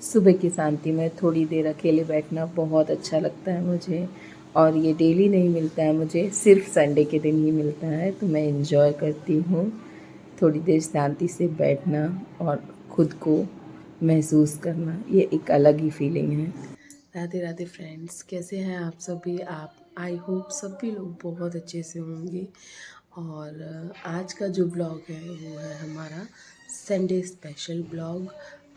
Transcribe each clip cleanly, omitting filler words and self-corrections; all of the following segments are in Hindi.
सुबह की शांति में थोड़ी देर अकेले बैठना बहुत अच्छा लगता है मुझे। और ये डेली नहीं मिलता है मुझे, सिर्फ संडे के दिन ही मिलता है, तो मैं इन्जॉय करती हूँ थोड़ी देर शांति से बैठना और ख़ुद को महसूस करना। ये एक अलग ही फीलिंग है। राधे राधे फ्रेंड्स, कैसे हैं आप सभी? आप आई होप सभी लोग बहुत अच्छे से होंगे। और आज का जो ब्लॉग है वो है हमारा संडे स्पेशल ब्लॉग।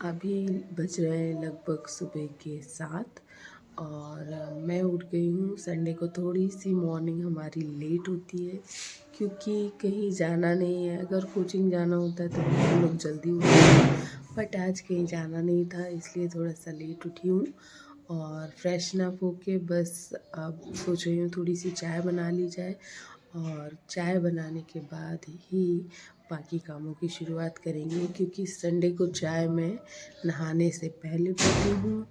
अभी बज रहे हैं लगभग सुबह के 7 और मैं उठ गई हूँ। संडे को थोड़ी सी मॉर्निंग हमारी लेट होती है क्योंकि कहीं जाना नहीं है। अगर कोचिंग जाना होता है तो हम लोग जल्दी उठते हैं, बट आज कहीं जाना नहीं था इसलिए थोड़ा सा लेट उठी हूँ। और फ्रेशन अप होके बस अब सोच रही हूँ थोड़ी सी चाय बना ली जाए और चाय बनाने के बाद ही बाकी कामों की शुरुआत करेंगे, क्योंकि संडे को चाय मैं नहाने से पहले पीती हूँ।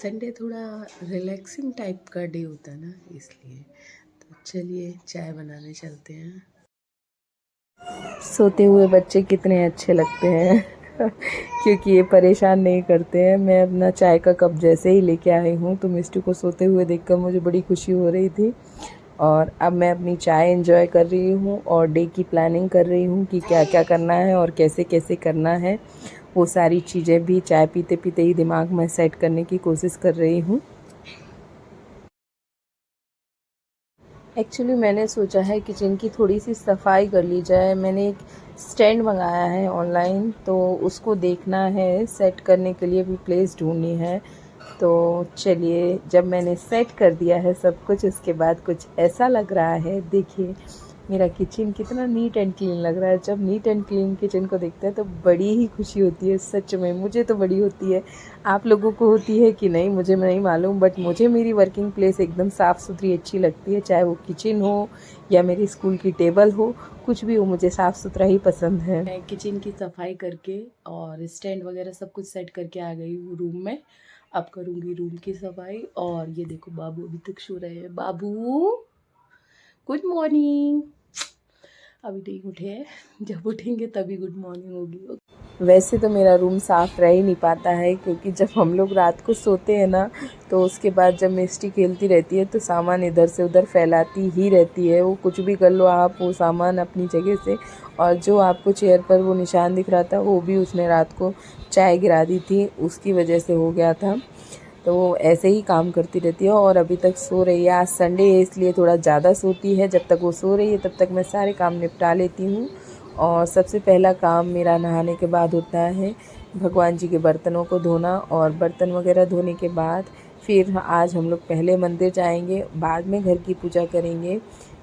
संडे थोड़ा रिलैक्सिंग टाइप का डे होता है ना, इसलिए। तो चलिए चाय बनाने चलते हैं। सोते हुए बच्चे कितने अच्छे लगते हैं क्योंकि ये परेशान नहीं करते हैं। मैं अपना चाय का कप जैसे ही लेके आई हूँ तो मिस्टू को सोते हुए देखकर मुझे बड़ी खुशी हो रही थी। और अब मैं अपनी चाय एंजॉय कर रही हूँ और डे की प्लानिंग कर रही हूँ कि क्या क्या करना है और कैसे कैसे करना है। वो सारी चीज़ें भी चाय पीते पीते ही दिमाग में सेट करने की कोशिश कर रही हूँ। एक्चुअली मैंने सोचा है किचन की थोड़ी सी सफाई कर ली जाए। मैंने एक स्टैंड मंगाया है ऑनलाइन, तो उसको देखना है, सेट करने के लिए भी प्लेस ढूंढनी है। तो चलिए, जब मैंने सेट कर दिया है सब कुछ, उसके बाद कुछ ऐसा लग रहा है। देखिए मेरा किचन कितना नीट एंड क्लीन लग रहा है। जब नीट एंड क्लीन किचन को देखते हैं तो बड़ी ही खुशी होती है। सच में मुझे तो बड़ी होती है। आप लोगों को होती है कि नहीं मुझे नहीं मालूम, बट मुझे मेरी वर्किंग प्लेस एकदम साफ़ सुथरी अच्छी लगती है। चाहे वो किचन हो या मेरी स्कूल की टेबल हो, कुछ भी हो, मुझे साफ़ सुथरा ही पसंद है। मैं किचन की सफाई करके और स्टैंड वगैरह सब कुछ सेट करके आ गई हूँ रूम में। अब करूँगी रूम की सफाई। और ये देखो बाबू अभी तक सो रहे हैं। बाबू गुड मॉर्निंग। अभी नहीं उठे हैं, जब उठेंगे तभी गुड मॉर्निंग होगी। वैसे तो मेरा रूम साफ़ रह ही नहीं पाता है, क्योंकि जब हम लोग रात को सोते हैं ना, तो उसके बाद जब मिस्टी खेलती रहती है तो सामान इधर से उधर फैलाती ही रहती है। वो कुछ भी कर लो आप, वो सामान अपनी जगह से। और जो आपको चेयर पर वो निशान दिख रहा था, वो भी उसने रात को चाय गिरा दी थी, उसकी वजह से हो गया था। तो वो ऐसे ही काम करती रहती है और अभी तक सो रही है। आज संडे है इसलिए थोड़ा ज़्यादा सोती है। जब तक वो सो रही है तब तक मैं सारे काम निपटा लेती हूँ। और सबसे पहला काम मेरा नहाने के बाद होता है भगवान जी के बर्तनों को धोना। और बर्तन वगैरह धोने के बाद फिर आज हम लोग पहले मंदिर जाएंगे, बाद में घर की पूजा करेंगे,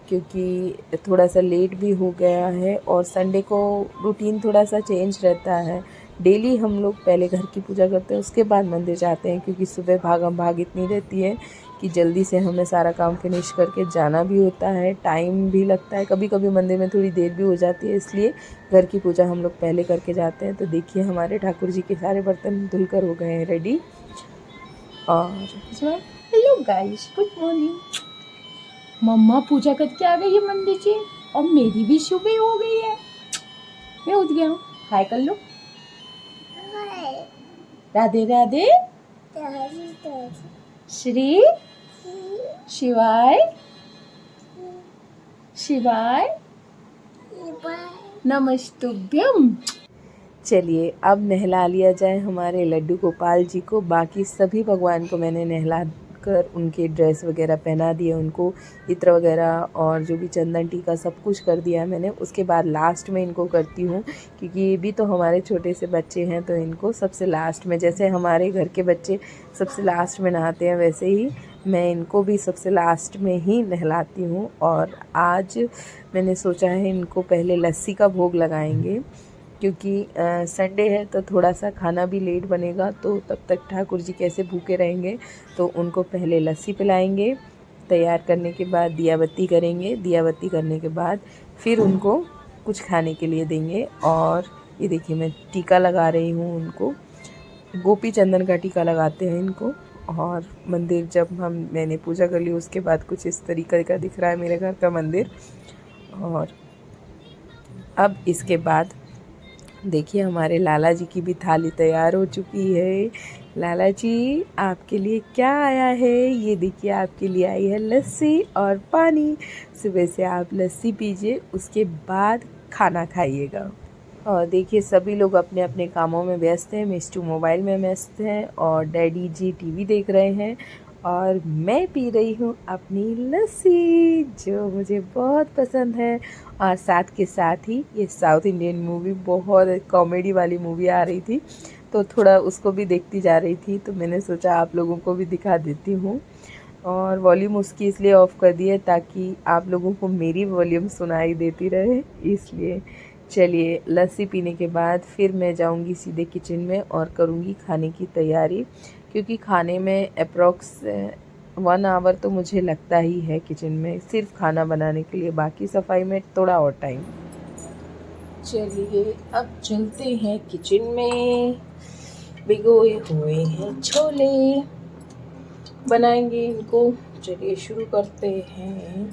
क्योंकि थोड़ा सा लेट भी हो गया है। और संडे को रूटीन थोड़ा सा चेंज रहता है। डेली हम लोग पहले घर की पूजा करते हैं, उसके बाद मंदिर जाते हैं, क्योंकि सुबह भागम भाग इतनी रहती है कि जल्दी से हमें सारा काम फिनिश करके जाना भी होता है, टाइम भी लगता है। कभी कभी मंदिर में थोड़ी देर भी हो जाती है, इसलिए घर की पूजा हम लोग पहले करके जाते हैं। तो देखिए हमारे ठाकुर जी के सारे बर्तन धुलकर हो गए हैं रेडी। और हेलो गाइस, गुड मॉर्निंग। मम्मा पूजा करके आ गई है मंदिर से और मेरी भी सुबह हो गई है। मैं उठ गया हूँ। हाय कर लो। राधे राधे। श्री शिवाय शिवाय नमस्तुभ्यम। चलिए अब नहला लिया जाए हमारे लड्डू गोपाल जी को। बाकी सभी भगवान को मैंने नहला कर उनके ड्रेस वगैरह पहना दिए, उनको इत्र वगैरह और जो भी चंदन टीका सब कुछ कर दिया मैंने। उसके बाद लास्ट में इनको करती हूँ, क्योंकि ये भी तो हमारे छोटे से बच्चे हैं, तो इनको सबसे लास्ट में, जैसे हमारे घर के बच्चे सबसे लास्ट में नहाते हैं, वैसे ही मैं इनको भी सबसे लास्ट में ही नहलाती हूँ। और आज मैंने सोचा है इनको पहले लस्सी का भोग लगाएंगे, क्योंकि संडे है तो थोड़ा सा खाना भी लेट बनेगा, तो तब तक ठाकुर जी कैसे भूखे रहेंगे। तो उनको पहले लस्सी पिलाएंगे, तैयार करने के बाद दिया बत्ती करेंगे, दिया बत्ती करने के बाद फिर उनको कुछ खाने के लिए देंगे। और ये देखिए मैं टीका लगा रही हूँ उनको, गोपी चंदन का टीका लगाते हैं इनको। और मंदिर जब मैंने पूजा कर ली, उसके बाद कुछ इस तरीके का दिख रहा है मेरे घर का मंदिर। और अब इसके बाद देखिए हमारे लाला जी की भी थाली तैयार हो चुकी है। लाला जी, आपके लिए क्या आया है? ये देखिए, आपके लिए आई है लस्सी और पानी। सुबह से आप लस्सी पीजिए, उसके बाद खाना खाइएगा। और देखिए, सभी लोग अपने अपने कामों में व्यस्त हैं। मिस्टू मोबाइल में व्यस्त हैं और डैडी जी टीवी देख रहे हैं और मैं पी रही हूँ अपनी लस्सी, जो मुझे बहुत पसंद है। और साथ के साथ ही ये साउथ इंडियन मूवी, बहुत कॉमेडी वाली मूवी आ रही थी, तो थोड़ा उसको भी देखती जा रही थी, तो मैंने सोचा आप लोगों को भी दिखा देती हूँ। और वॉल्यूम उसकी इसलिए ऑफ़ कर दी है ताकि आप लोगों को मेरी वॉल्यूम सुनाई देती रहे, इसलिए। चलिए, लस्सी पीने के बाद फिर मैं जाऊंगी सीधे किचन में और करूंगी खाने की तैयारी, क्योंकि खाने में अप्रॉक्स 1 आवर तो मुझे लगता ही है किचन में, सिर्फ खाना बनाने के लिए। बाकी सफाई में थोड़ा और टाइम। चलिए, अब चलते हैं किचन में। भिगोए हुए हैं छोले, बनाएंगे इनको। चलिए शुरू करते हैं।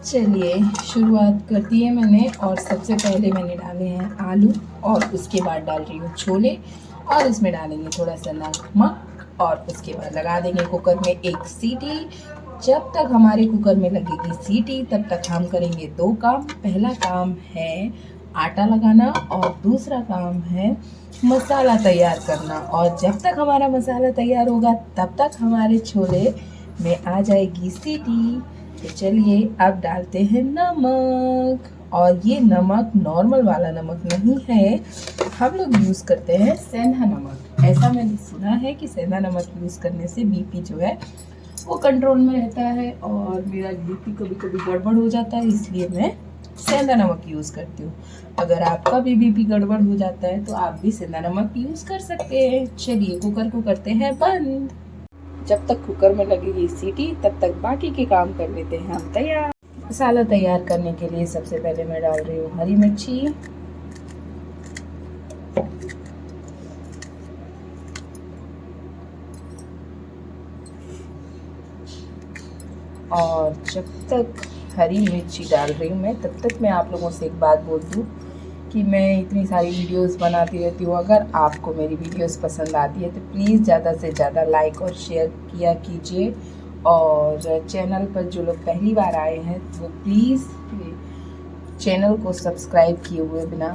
चलिए, शुरुआत कर दी है मैंने, और सबसे पहले मैंने डाले हैं आलू, और उसके बाद डाल रही हूँ छोले, और इसमें डालेंगे थोड़ा सा नमक, और उसके बाद लगा देंगे कुकर में एक सीटी। जब तक हमारे कुकर में लगेगी सीटी, तब तक हम करेंगे 2 काम। पहला काम है आटा लगाना और दूसरा काम है मसाला तैयार करना। और जब तक हमारा मसाला तैयार होगा, तब तक हमारे छोले में आ जाएगी सीटी। तो चलिए, अब डालते हैं नमक, और ये नमक नॉर्मल वाला नमक नहीं है, हम लोग यूज़ करते हैं सेंधा नमक। ऐसा मैंने सुना है कि सेंधा नमक यूज़ करने से बीपी जो है वो कंट्रोल में रहता है, और मेरा बीपी कभी कभी गड़बड़ हो जाता है, इसलिए मैं सेंधा नमक यूज़ करती हूँ। अगर आपका भी बीपी गड़बड़ हो जाता है तो आप भी सेंधा नमक यूज़ कर सकते हैं। चलिए, कुकर को करते हैं बंद। जब तक कुकर में लगेगी सीटी, तब तक बाकी के काम कर लेते हैं हम तैयार। मसाला तैयार करने के लिए सबसे पहले मैं डाल रही हूँ हरी मिर्ची, और जब तक हरी मिर्ची डाल रही हूँ मैं, तब तक मैं आप लोगों से एक बात बोल दूँ कि मैं इतनी सारी वीडियोस बनाती रहती हूँ। अगर आपको मेरी वीडियोस पसंद आती है तो प्लीज़ ज़्यादा से ज़्यादा लाइक और शेयर किया कीजिए। और चैनल पर जो लोग पहली बार आए हैं वो प्लीज़ चैनल को सब्सक्राइब किए हुए बिना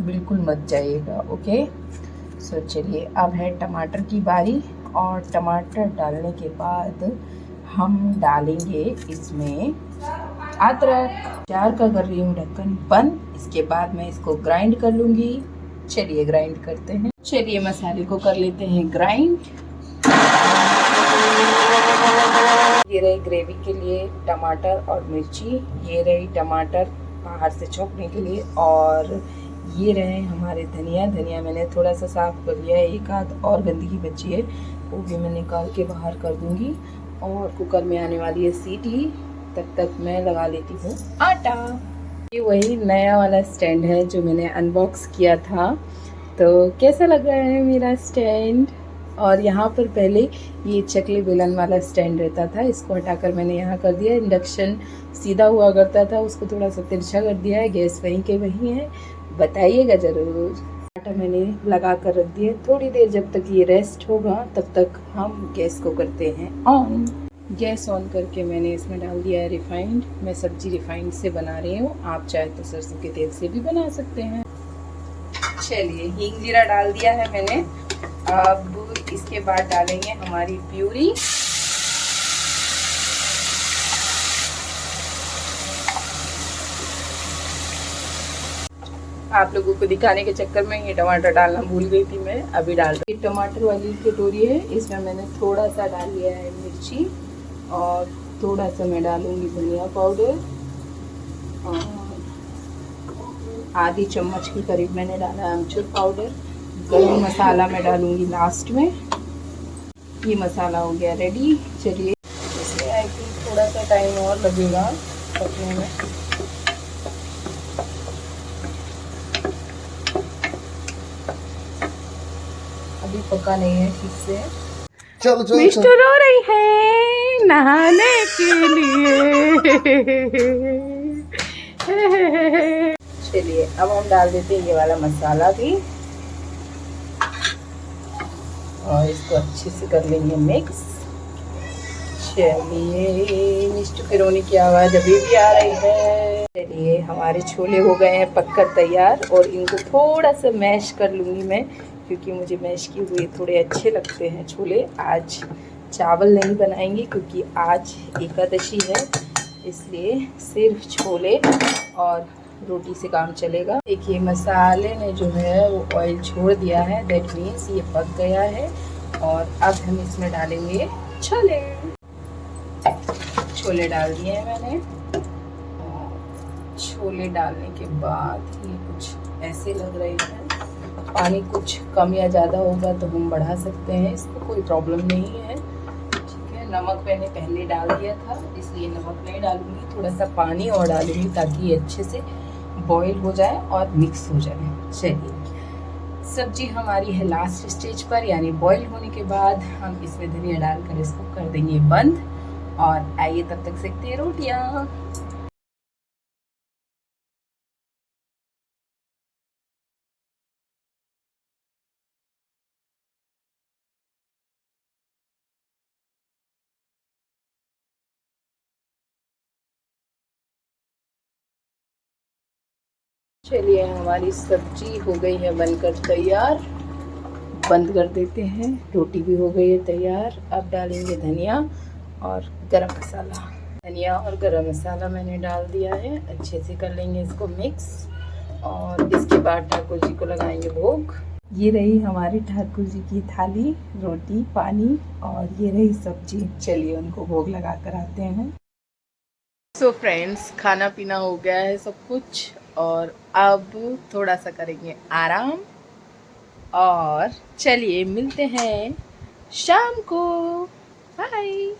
बिल्कुल मत जाइएगा, ओके। सो चलिए, अब है टमाटर की बारी, और टमाटर डालने के बाद हम डालेंगे इसमें अदरक। जार का कर रही हूँ ढक्कन बंद। इसके बाद मैं इसको ग्राइंड कर लूँगी। चलिए, ग्राइंड करते हैं। चलिए, मसाले को कर लेते हैं ग्राइंड। ये रही ग्रेवी के लिए टमाटर और मिर्ची, ये रही टमाटर बाहर से छोंकने के लिए, और ये रहे हमारे धनिया मैंने थोड़ा सा साफ कर लिया है, एक आध और गंदगी बची है, वो भी मैं निकाल के बाहर कर दूंगी। और कुकर में आने वाली है सीटी, तब तक मैं लगा लेती हूँ आटा। ये वही नया वाला स्टैंड है जो मैंने अनबॉक्स किया था, तो कैसा लग रहा है मेरा स्टैंड। और यहाँ पर पहले ये चकले बेलन वाला स्टैंड रहता था, इसको हटाकर मैंने यहाँ कर दिया। इंडक्शन सीधा हुआ करता था, उसको थोड़ा सा तिरछा कर दिया है। गैस वहीं के वहीं है, बताइएगा ज़रूर। आटा मैंने लगा कर रख दिया। थोड़ी देर जब तक ये रेस्ट होगा, तब तक हम गैस को करते हैं ऑन। गैस ऑन करके मैंने इसमें डाल दिया है रिफाइंड। मैं सब्जी रिफाइंड से बना रही हूँ, आप चाहे तो सरसों के तेल से भी बना सकते हैं। चलिए, हींग जीरा डाल दिया है मैंने। अब इसके बाद डालेंगे हमारी प्यूरी। आप लोगों को दिखाने के चक्कर में ये टमाटर डालना भूल गई थी मैं, अभी डाल रही हूँ। टमाटर वाली कटोरी है, इसमें मैंने थोड़ा सा डाल लिया है मिर्ची, और थोड़ा सा मैं डालूंगी धनिया पाउडर, और आधी चम्मच के करीब मैंने डाला है अमचूर पाउडर। गरम मसाला मैं डालूंगी लास्ट में। ये मसाला हो गया रेडी। चलिए, इसमें आई थिंक थोड़ा सा टाइम और लगेगा पकने में। अभी पका नहीं है ठीक से। चलो चलो मिष्टू रो रही है नहाने के लिए। चलिए अब हम डाल देते हैं ये वाला मसाला भी और इसको अच्छे से कर लेंगे मिक्स। चलिए मिष्टू के रोने की आवाज़ अभी भी आ रही है। चलिए हमारे छोले हो गए हैं पककर तैयार और इनको थोड़ा सा मैश कर लूँगी मैं, क्योंकि मुझे मैश किए हुए थोड़े अच्छे लगते हैं छोले। आज चावल नहीं बनाएंगे क्योंकि आज एकादशी है, इसलिए सिर्फ छोले और रोटी से काम चलेगा। देखिए मसाले ने जो है वो ऑयल छोड़ दिया है, दैट मीन्स ये पक गया है। और अब हम इसमें डालेंगे छोले। छोले डाल दिए हैं मैंने। छोले डालने के बाद ये कुछ ऐसे लग रहे हैं। पानी कुछ कम या ज़्यादा होगा तो हम बढ़ा सकते हैं, इसको कोई प्रॉब्लम नहीं है। ठीक है, नमक मैंने पहले डाल दिया था इसलिए नमक नहीं डालूंगी, थोड़ा सा पानी और डालूंगी ताकि ये अच्छे से बॉईल हो जाए और मिक्स हो जाए। चलिए सब्जी हमारी है लास्ट स्टेज पर, यानी बॉईल होने के बाद हम इसमें धनिया डालकर इसको कर देंगे बंद। और आइए तब तक सेकते हैं रोटियाँ। चलिए हमारी सब्जी हो गई है बनकर तैयार, बंद कर देते हैं। रोटी भी हो गई है तैयार। अब डालेंगे धनिया और गरम मसाला। धनिया और गरम मसाला मैंने डाल दिया है, अच्छे से कर लेंगे इसको मिक्स। और इसके बाद ठाकुर जी को लगाएंगे भोग। ये रही हमारी ठाकुर जी की थाली, रोटी पानी और ये रही सब्जी। चलिए उनको भोग लगा कर आते हैं। सो फ्रेंड्स खाना पीना हो गया है सब कुछ और अब थोड़ा सा करेंगे आराम। और चलिए मिलते हैं शाम को। बाय।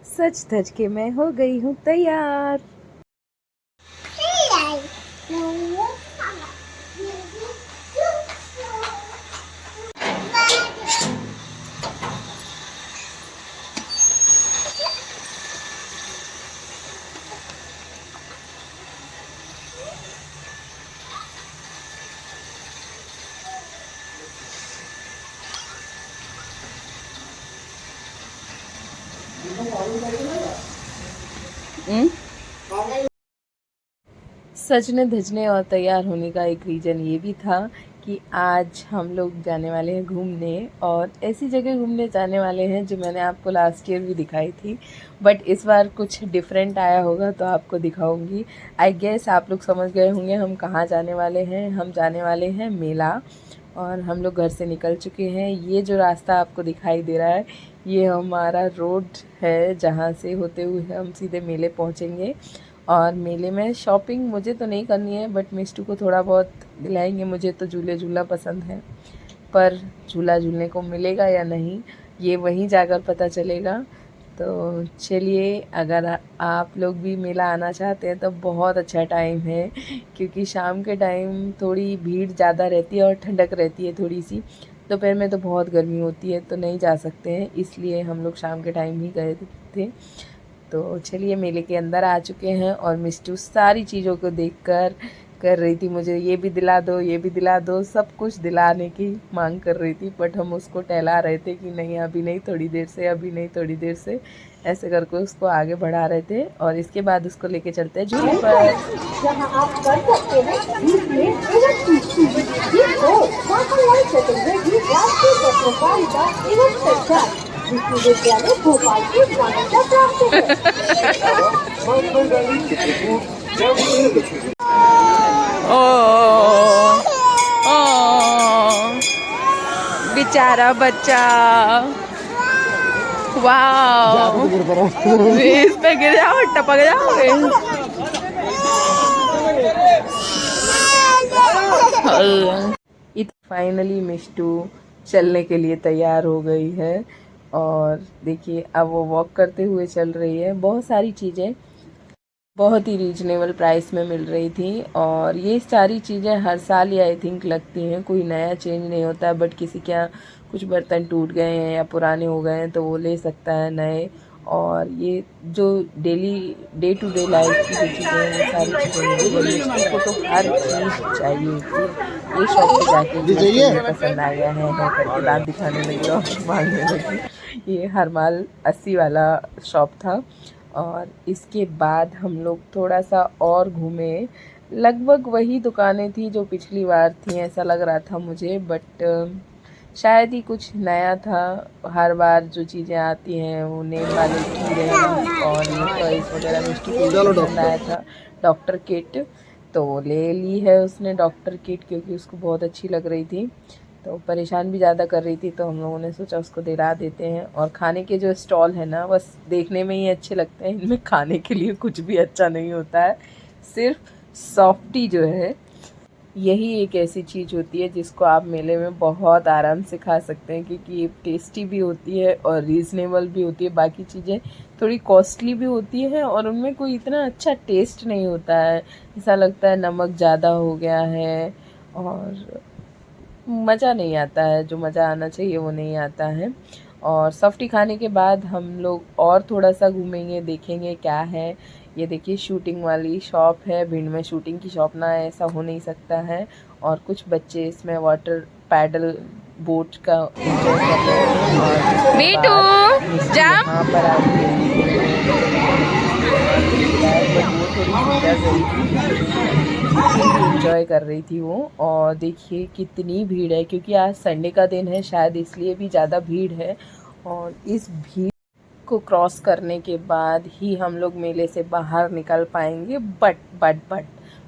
सच धज के मैं हो गई हूँ तैयार। सजने धजने और तैयार होने का एक रीज़न ये भी था कि आज हम लोग जाने वाले हैं घूमने, और ऐसी जगह घूमने जाने वाले हैं जो मैंने आपको लास्ट ईयर भी दिखाई थी, बट इस बार कुछ डिफरेंट आया होगा तो आपको दिखाऊंगी। आई गेस आप लोग समझ गए होंगे हम कहाँ जाने वाले हैं। हम जाने वाले हैं मेला, और हम लोग घर से निकल चुके हैं। ये जो रास्ता आपको दिखाई दे रहा है ये हमारा रोड है, जहाँ से होते हुए हम सीधे मेले पहुँचेंगे। और मेले में शॉपिंग मुझे तो नहीं करनी है, बट मिस्टू को थोड़ा बहुत दिलाएंगे। मुझे तो झूले झूला पसंद है, पर झूला झूलने को मिलेगा या नहीं ये वहीं जाकर पता चलेगा। तो चलिए, अगर आप लोग भी मेला आना चाहते हैं तो बहुत अच्छा टाइम है, क्योंकि शाम के टाइम थोड़ी भीड़ ज़्यादा रहती है और ठंडक रहती है थोड़ी सी। दोपहर में तो बहुत गर्मी होती है तो नहीं जा सकते हैं, इसलिए हम लोग शाम के टाइम ही गए थे। तो चलिए मेले के अंदर आ चुके हैं और मिस्टू सारी चीज़ों को देखकर कर रही थी मुझे ये भी दिला दो, ये भी दिला दो, सब कुछ दिलाने की मांग कर रही थी। बट हम उसको टहला रहे थे कि नहीं अभी नहीं, थोड़ी देर से, अभी नहीं थोड़ी देर से, ऐसे करके उसको आगे बढ़ा रहे थे। और इसके बाद उसको लेके चलते हैं झूले पर। जहाँ आप कर सकते हैं विश्वविद्यालय भोपाल की मान्यता प्राप्त है। बेचारा बच्चा, वाह, इस पे गिर जाओ, टपक जाओगे। फाइनली मिष्टू चलने के लिए तैयार हो गई है, और देखिए अब वो वॉक करते हुए चल रही है। बहुत सारी चीज़ें बहुत ही रीजनेबल प्राइस में मिल रही थी, और ये सारी चीज़ें हर साल ही आई थिंक लगती हैं, कोई नया चेंज नहीं होता। बट किसी के यहाँ कुछ बर्तन टूट गए हैं या पुराने हो गए हैं तो वो ले सकता है नए। और ये जो डे टू डे लाइफ की जो चीज़ें हैं वो सारी चीज़ें मिलेंगी। उसको तो हर चीज़ चाहिए होती है। ये शॉप पे जाके मुझे पसंद आ गया है करके दांत दिखाने लगी और मांगने लगी। ये हरमाल 80 वाला शॉप था। और इसके बाद हम लोग थोड़ा सा और घूमे। लगभग वही दुकानें थी जो पिछली बार थी ऐसा लग रहा था मुझे, बट शायद ही कुछ नया था। हर बार जो चीज़ें आती हैं वो नेम वाले कीड़े और ये टॉयस वगैरह मिष्टी को पसंद आया था। डॉक्टर किट तो ले ली है उसने, डॉक्टर किट, क्योंकि उसको बहुत अच्छी लग रही थी। तो परेशान भी ज़्यादा कर रही थी तो हम लोगों ने सोचा उसको दिला देते हैं। और खाने के जो स्टॉल है ना बस देखने में ही अच्छे लगते हैं, इनमें खाने के लिए कुछ भी अच्छा नहीं होता है। सिर्फ सॉफ्टी जो है यही एक ऐसी चीज़ होती है जिसको आप मेले में बहुत आराम से खा सकते हैं, क्योंकि ये टेस्टी भी होती है और रीज़नेबल भी होती है। बाकी चीज़ें थोड़ी कॉस्टली भी होती है और उनमें कोई इतना अच्छा टेस्ट नहीं होता है। ऐसा लगता है नमक ज़्यादा हो गया है और मज़ा नहीं आता है, जो मज़ा आना चाहिए वो नहीं आता है। और सॉफ्टी खाने के बाद हम लोग और थोड़ा सा घूमेंगे, देखेंगे क्या है। ये देखिए शूटिंग वाली शॉप है। भिंड में शूटिंग की शॉप ना है ऐसा हो नहीं सकता है। और कुछ बच्चे इसमें वाटर पैडल बोट का एंजॉय कर रहे हैं। और बेटू यहाँ पर आ एंजॉय कर रही थी वो। और देखिए कितनी भीड़ है, क्योंकि आज संडे का दिन है शायद इसलिए भी ज़्यादा भीड़ है। और इस भीड़ को क्रॉस करने के बाद ही हम लोग मेले से बाहर निकल पाएंगे। बट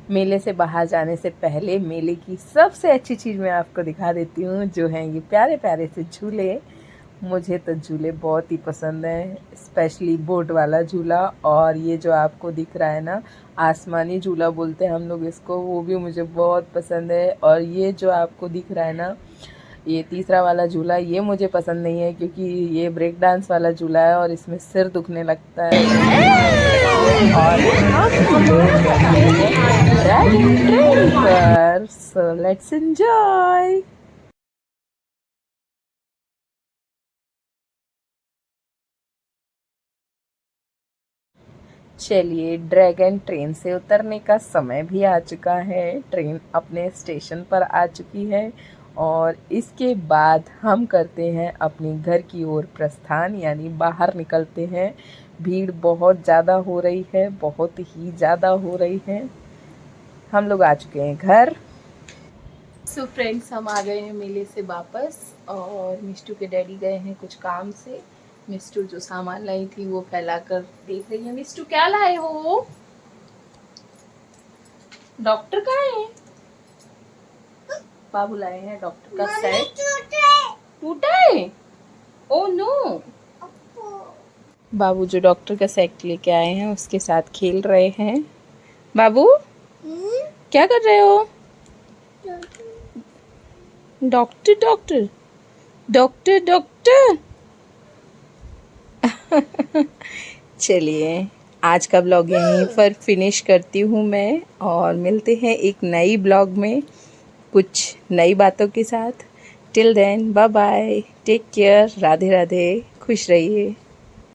मेले से बाहर जाने से पहले मेले की सबसे अच्छी चीज़ मैं आपको दिखा देती हूँ, जो है ये प्यारे प्यारे से झूले। मुझे तो झूले बहुत ही पसंद हैं, स्पेशली बोट वाला झूला। और ये जो आपको दिख रहा है ना, आसमानी झूला बोलते हैं हम लोग इसको, वो भी मुझे बहुत पसंद है। और ये जो आपको दिख रहा है ना, ये तीसरा वाला झूला, ये मुझे पसंद नहीं है क्योंकि ये ब्रेक डांस वाला झूला है और इसमें सिर दुखने लगता है। और सो लेट्स एंजॉय। चलिए, ड्रैगन ट्रेन से उतरने का समय भी आ चुका है। ट्रेन अपने स्टेशन पर आ चुकी है और इसके बाद हम करते हैं अपने घर की ओर प्रस्थान, यानी बाहर निकलते हैं। भीड़ बहुत ज़्यादा हो रही है, बहुत ही ज़्यादा हो रही है। हम लोग आ चुके हैं घर। सो फ्रेंड्स, हम आ गए हैं मेले से वापस और मिष्टू के डैडी गए हैं कुछ काम से। मिस्टू जो सामान लाई थी वो फैला कर देख रही है। मिस्टू क्या लाए हो? डॉक्टर का है? बाबू लाए हैं डॉक्टर का सेट। टूटा है? Oh no. बाबू जो डॉक्टर का सेट लेके आए हैं उसके साथ खेल रहे हैं। बाबू क्या कर रहे हो? Doctor doctor doctor doctor. चलिए, आज का ब्लॉग यहीं पर फिनिश करती हूँ मैं, और मिलते हैं एक नई ब्लॉग में कुछ नई बातों के साथ। Till then bye bye, take care, Radhe Radhe, खुश रहिए।